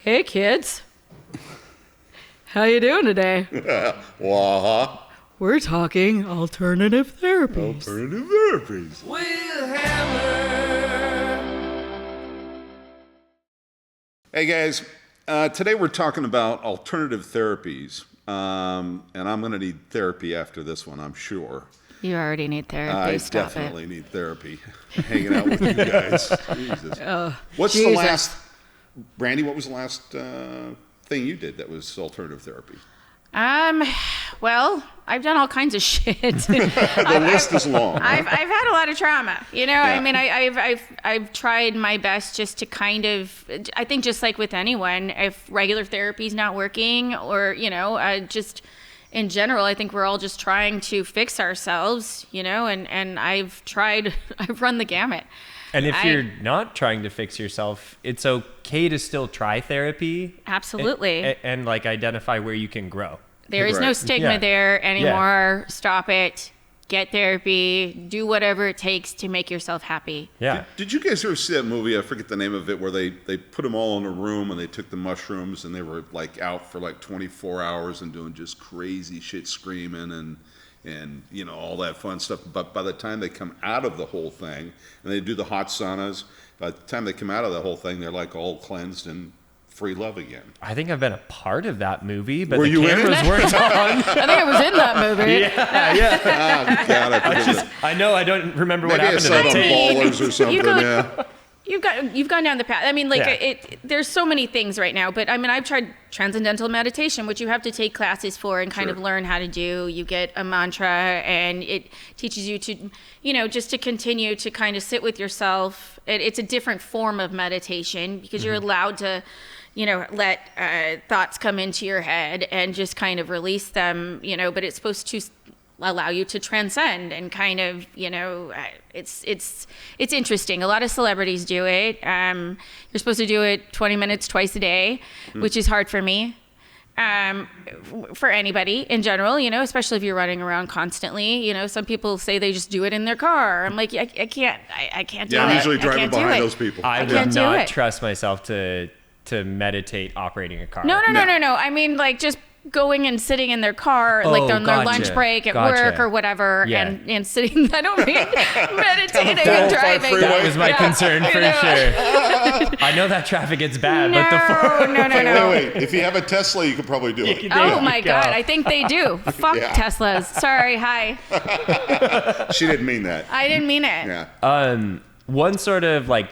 Hey kids, how you doing today? We're talking alternative therapies. Alternative therapies. Hey guys, today we're talking about alternative therapies, and I'm going to need therapy after this one, I'm sure. You already need therapy. I Stop definitely it. need therapy. Hanging out with you guys. Jesus. What's Jesus. the last, Brandi? What was the last thing you did that was alternative therapy? Well, I've done all kinds of shit. The list is long. Huh? I've had a lot of trauma. You know, Yeah. I mean, I've tried my best just to kind of. I think just like with anyone, if regular therapy's not working, or just in general, I think we're all just trying to fix ourselves. You know, and I've tried. I've run the gamut. And if you're not trying to fix yourself, it's okay to still try therapy. Absolutely. And like identify where you can grow. There is no Right. stigma Yeah. there anymore. Stop it. Get therapy. Do whatever it takes to make yourself happy. Yeah. Did you guys ever see that movie? I forget the name of it, where they put them all in a room and they took the mushrooms and they were like out for like 24 hours and doing just crazy shit, screaming and all that fun stuff. But by the time they come out of the whole thing, and they do the hot saunas, by the time they come out of the whole thing, they're like all cleansed and free love again. I think I've been a part of that movie, but Were the you in it? cameras weren't on. I think I was in that movie. Yeah. Oh, God, I forget it. I know I don't remember what Maybe I happened to saw it the on tape. Ballers or something, yeah. You've gone down the path. I mean, like Yeah. there's so many things right now, but I mean, I've tried transcendental meditation, which you have to take classes for and kind of Sure. learn how to do. You get a mantra and it teaches you to, just to continue to kind of sit with yourself. It's a different form of meditation because you're allowed to, let thoughts come into your head and just kind of release them, but it's supposed to allow you to transcend and kind of, it's interesting. A lot of celebrities do it. You're supposed to do it 20 minutes twice a day, which is hard for me. For anybody in general, especially if you're running around constantly, some people say they just do it in their car. I'm like, I can't do Yeah, it. I'm usually I driving can't do behind it. those people. I can't would do not it. trust myself to meditate operating a car. No. I mean, like, just going and sitting in their car, Oh, like on their gotcha. lunch break at Gotcha. work or whatever, Yeah. and sitting. I don't mean meditating and 405 driving. freeway. That was my concern for sure. I know that traffic gets bad, but the No. Wait. If you have a Tesla, you could probably do it. Oh my God! I think they do. Fuck Yeah. Teslas. Sorry. Hi. She didn't mean that. I didn't mean it. Yeah. one sort of like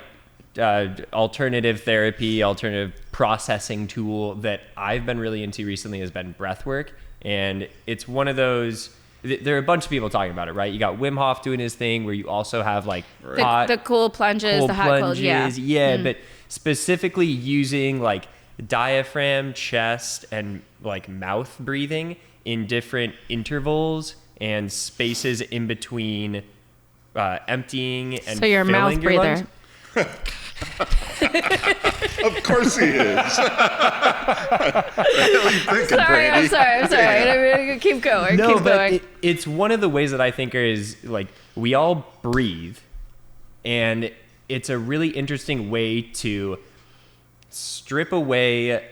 alternative therapy, alternative processing tool that I've been really into recently has been breath work. And it's one of those, there are a bunch of people talking about it, right? You got Wim Hof doing his thing where you also have like The cool plunges, the hot cold, yeah. But specifically using like diaphragm, chest, and like mouth breathing in different intervals and spaces in between emptying and So you're a mouth filling your breather. lungs. Of course he is. What the hell are you thinking, Sorry, I'm Brandi? sorry. I'm gonna keep going. No, keep but going. it's one of the ways that I think is like we all breathe, and it's a really interesting way to strip away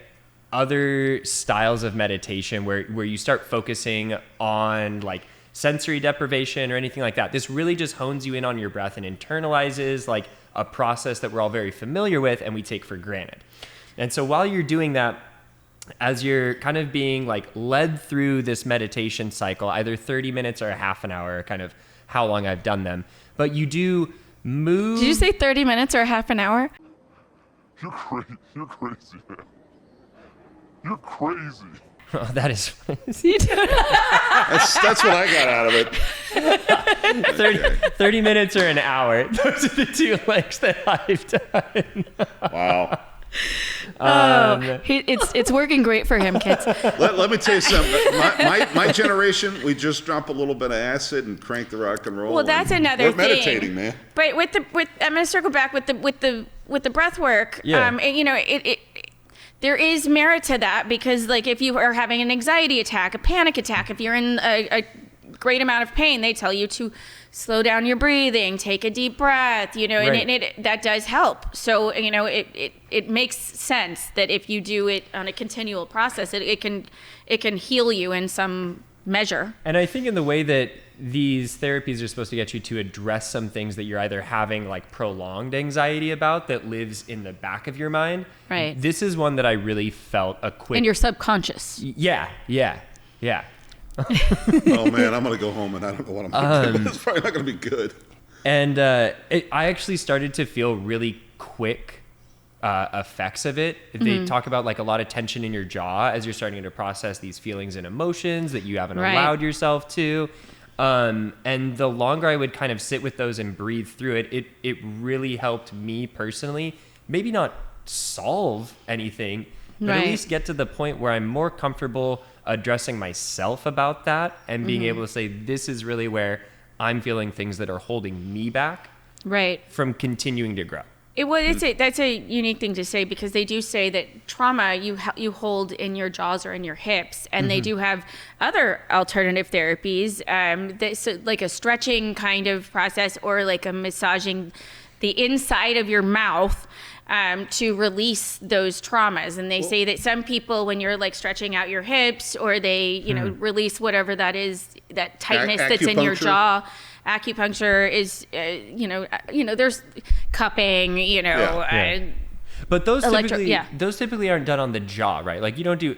other styles of meditation where you start focusing on like sensory deprivation or anything like that. This really just hones you in on your breath and internalizes like a process that we're all very familiar with and we take for granted. And so while you're doing that, as you're kind of being like led through this meditation cycle, either 30 minutes or a half an hour, kind of how long I've done them, but you do move. Did you say 30 minutes or half an hour? You're crazy, man. You're crazy. Oh, that is That's what I got out of it. 30 minutes or an hour. Those are the two legs that I've done. Wow. It's working great for him, kids. Let me tell you something. My generation, we just drop a little bit of acid and crank the rock and roll. Well, that's and another we're meditating, man. But with I'm gonna circle back with the breath work. Yeah. It there is merit to that because like if you are having an anxiety attack, a panic attack, if you're in a great amount of pain, they tell you to slow down your breathing, take a deep breath, you know, Right. and that does help. So, you know, it makes sense that if you do it on a continual process, it can heal you in some measure. And I think in the way that these therapies are supposed to get you to address some things that you're either having like prolonged anxiety about that lives in the back of your mind. Right. This is one that I really felt a quick. In your subconscious. Yeah. Oh man, I'm gonna go home and I don't know what I'm gonna do. It's probably not gonna be good. And I actually started to feel really quick effects of it. They talk about like a lot of tension in your jaw as you're starting to process these feelings and emotions that you haven't Right. allowed yourself to. And the longer I would kind of sit with those and breathe through it, it really helped me personally, maybe not solve anything, but Right. at least get to the point where I'm more comfortable addressing myself about that and being able to say, this is really where I'm feeling things that are holding me back Right. from continuing to grow. That's a unique thing to say, because they do say that trauma you hold in your jaws or in your hips, and they do have other alternative therapies, so like a stretching kind of process, or like a massaging the inside of your mouth to release those traumas. And they say that some people, when you're like stretching out your hips, or they release whatever that is, that tightness that's in your Acupuncture? jaw. Acupuncture is, there's cupping, Yeah. But those typically, yeah. those typically aren't done on the jaw, right? Like you don't do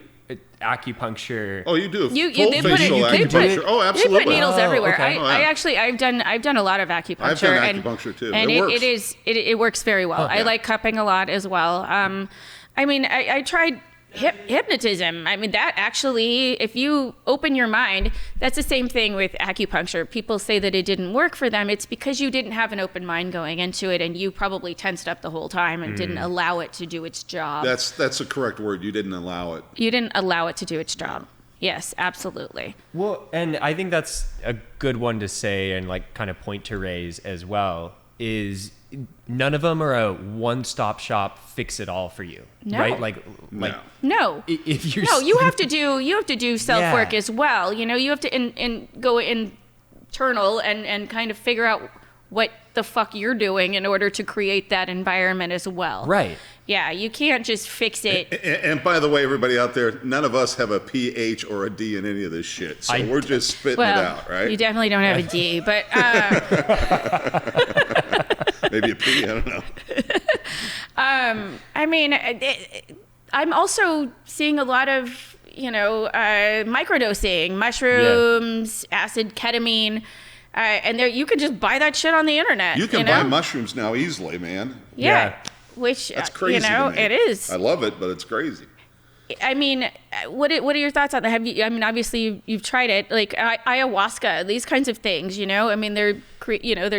acupuncture. Oh, you do You- full they put it- facial they put- acupuncture. Oh, They absolutely. put needles everywhere. okay. I've done a lot of acupuncture. I've done acupuncture, too. And It works. it works very well. I yeah. like cupping a lot as well. I tried hypnotism. I mean, that actually, if you open your mind, that's the same thing with acupuncture. People say that it didn't work for them. It's because you didn't have an open mind going into it, and you probably tensed up the whole time and didn't allow it to do its job. That's the correct word. You didn't allow it. You didn't allow it to do its job. Yes, absolutely. Well, and I think that's a good one to say and like kind of point to raise as well, is none of them are a one-stop shop fix it all for you. No. Right? Like No. if you're No, you have to do self work Yeah. as well. You have to go internal and kind of figure out what the fuck you're doing in order to create that environment as well. Right. Yeah, you can't just fix it. And by the way, everybody out there, none of us have a PH or a D in any of this shit. So we're just spitting Well, it out, right? you definitely don't have a D, but Maybe a P, I don't know. I mean, I'm also seeing a lot of, microdosing, mushrooms, acid, ketamine, and you could just buy that shit on the internet. You can buy mushrooms now easily, man. Yeah. Yeah. Which, That's crazy to me. it is. I love it, but it's crazy. I mean, what are your thoughts on that? Obviously you've tried it, like ayahuasca, these kinds of things, I mean, they're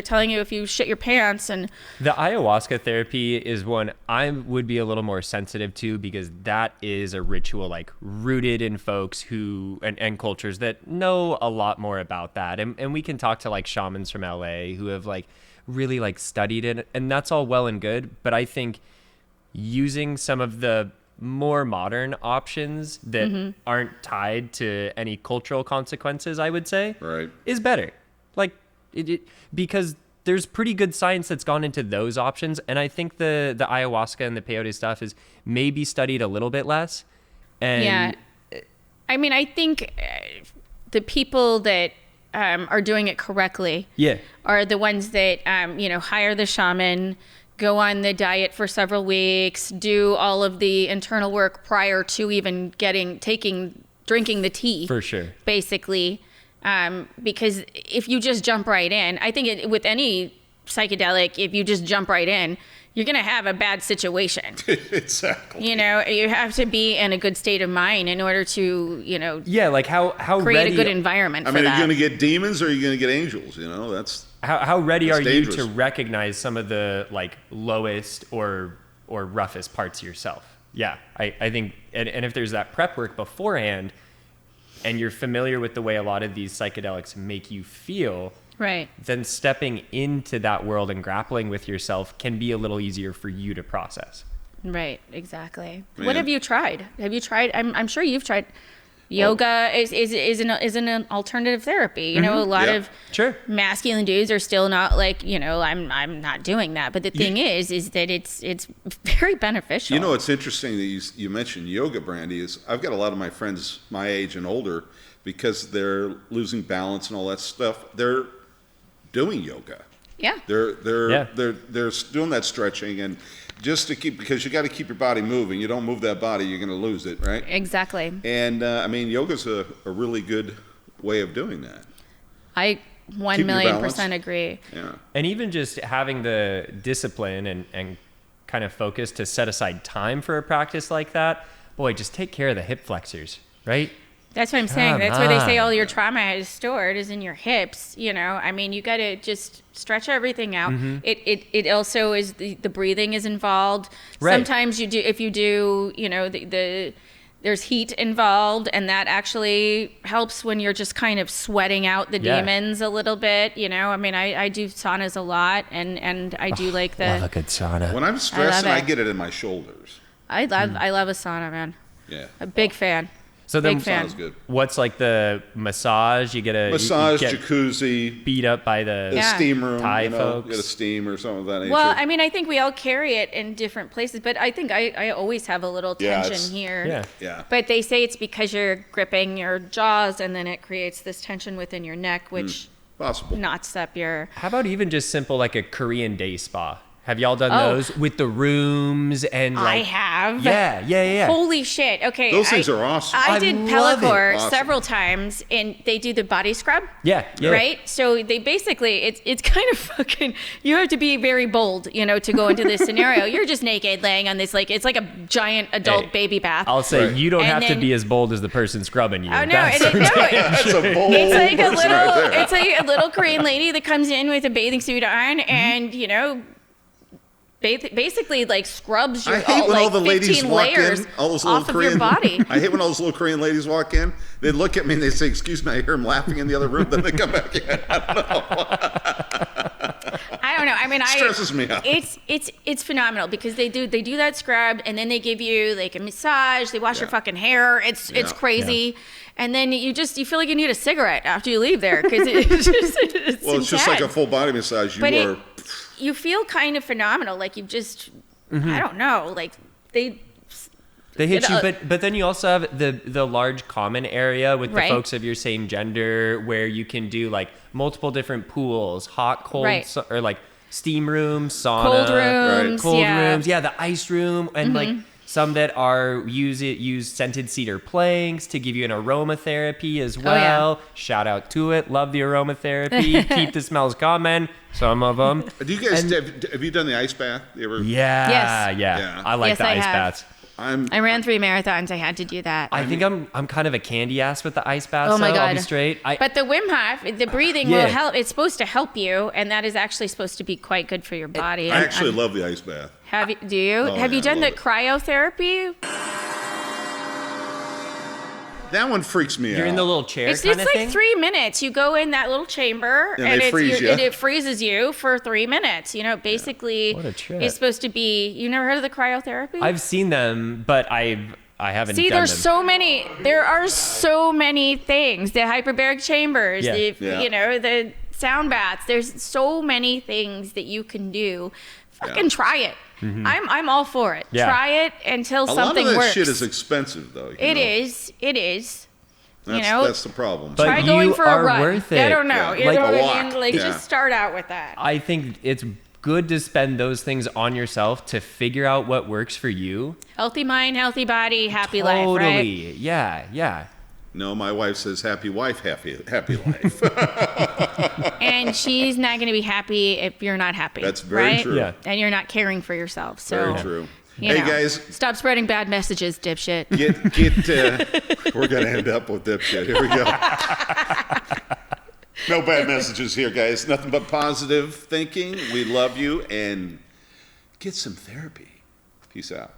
telling you if you shit your pants and The ayahuasca therapy is one I would be a little more sensitive to, because that is a ritual like rooted in folks who and cultures that know a lot more about that. And we can talk to like shamans from LA who have like really like studied it, and that's all well and good. But I think using some of the more modern options that aren't tied to any cultural consequences, I would say, Right. is better. Like because there's pretty good science that's gone into those options, and I think the ayahuasca and the peyote stuff is maybe studied a little bit less. And yeah. I mean, I think the people that are doing it correctly are the ones that hire the shaman, go on the diet for several weeks, do all of the internal work prior to even drinking the tea. For sure. Basically, because if you just jump right in, I think with any psychedelic, if you just jump right in, you're going to have a bad situation. Exactly. You have to be in a good state of mind in order to, Yeah, like how create ready a good environment I for mean, that. are you going to get demons or are you going to get angels? That's how ready That's are dangerous. you to recognize some of the like lowest or roughest parts of yourself? Yeah, I think, and if there's that prep work beforehand, and you're familiar with the way a lot of these psychedelics make you feel, right. then stepping into that world and grappling with yourself can be a little easier for you to process. Right, exactly. Man. What have you tried? I'm sure you've tried. Yoga is an alternative therapy. You know, a lot Yeah. of Sure. masculine dudes are still not like, you know, I'm not doing that. But the thing is that it's very beneficial. You know, it's interesting that you mentioned yoga, Brandi. Is I've got a lot of my friends my age and older, because they're losing balance and all that stuff. They're doing yoga. Yeah. They're Yeah. doing that stretching, and just to keep, because you got to keep your body moving. You don't move that body, you're going to lose it, right? Exactly. And I mean, yoga's a really good way of doing that. I 1,000,000% agree. Yeah. And even just having the discipline and kind of focus to set aside time for a practice like that, boy, just take care of the hip flexors, right? That's what I'm saying. Come That's where they say on. all your trauma is stored is in your hips. You know, I mean, you got to just stretch everything out. Mm-hmm. It also is the breathing is involved. Right. Sometimes if you do, you know, there's heat involved, and that actually helps when you're just kind of sweating out the Yeah. demons a little bit. You know, I mean, I do saunas a lot, and I do like Love a the. good sauna. When I'm stressing, it. I get it in my shoulders. I love a sauna, man. Yeah. A big fan. So then, Big fan. Sounds good. what's like the massage? You get a Massage, you get jacuzzi, beat up by the the Yeah. steam room, Thai you know, folks. get a steam or something of that nature. Well, I mean, I think we all carry it in different places, but I think I always have a little Yeah, tension it's- here. Yeah. yeah. But they say it's because you're gripping your jaws, and then it creates this tension within your neck, which Possible. knots up your. How about even just simple like a Korean day spa? Have y'all done Oh. those with the rooms and I like? have. Yeah. Holy shit. Okay. Those things are awesome. I I did love it. Pellicor Awesome. several times, and they do the body scrub. Yeah. Right? So they basically, it's kind of fucking, you have to be very bold, you know, to go into this scenario. You're just naked laying on this, like, it's like a giant adult Hey, baby bath. I'll say Right. you don't And have to then- be as bold as the person scrubbing you. Oh, no. That's And That's a bold it's like a person little, right there. it's like a little Korean lady that comes in with a bathing suit on and, you know, basically like scrubs your I hate when like all the ladies 15 walk layers in, all those little off of Korean. your body. I hate when all those little Korean ladies walk in. They look at me and they say, "Excuse me." I hear them laughing in the other room. Then they come back in. I don't know. I mean, Stresses me out. It's phenomenal because they do that scrub and then they give you like a massage. They wash your fucking hair. It's Yeah. crazy. And then you feel like you need a cigarette after you leave there because it's Just like a intense. full body massage. You But are. you feel kind of phenomenal. Like you've just, Mm-hmm. I don't know, like they hit you, It, but then you also have the large common area with the Right. folks of your same gender where you can do like multiple different pools, hot, cold, Right. or like steam rooms, sauna, cold rooms, cold yeah. rooms, yeah, the ice room, and like some that are use scented cedar planks to give you an aromatherapy as well. yeah. Shout out to it, love the aromatherapy. Keep the smells coming. Some of them. Do you guys have you done the ice bath? You ever? Yeah, Yes. Yeah. I like Yes, the I ice have. baths. I ran 3 marathons. I had to do that. I think I'm kind of a candy ass with the ice baths. Oh my though, I'll be God. straight. But the Wim Hof, the breathing Yeah. will help. It's supposed to help you, and that is actually supposed to be quite good for your body. I And actually love the ice bath. have you? Do you? Oh, have you yeah, I done the love it. cryotherapy? That one freaks me out. You're in the little chair It's kind of like thing. 3 minutes. You go in that little chamber, And they freeze you. and it freezes you for 3 minutes. You know, basically, What a trip. it's supposed to be. You never heard of the cryotherapy? I've seen them, but I haven't See, done there's them. so many. There are so many things. The hyperbaric chambers. Yeah. Yeah. You know, the sound baths. There's so many things that you can do. Fucking Yeah. try it. I'm all for it. Yeah. Try it until a lot something of that works. shit is expensive, though. It is. It is. That's, know, that's the problem. But Try you going for are a run. worth I it. don't know. Yeah. You Like know a what I walk. mean? Like Yeah. just start out with that. I think it's good to spend those things on yourself to figure out what works for you. Healthy mind, healthy body, happy Totally. life, right? Yeah. No, my wife says happy wife, happy life. And she's not going to be happy if you're not happy. That's very right? true. Yeah. And you're not caring for yourself. So, Very true. you Hey know, guys, stop spreading bad messages, dipshit. we're gonna end up with dipshit. Here we go. No bad messages here, guys. Nothing but positive thinking. We love you, and get some therapy. Peace out.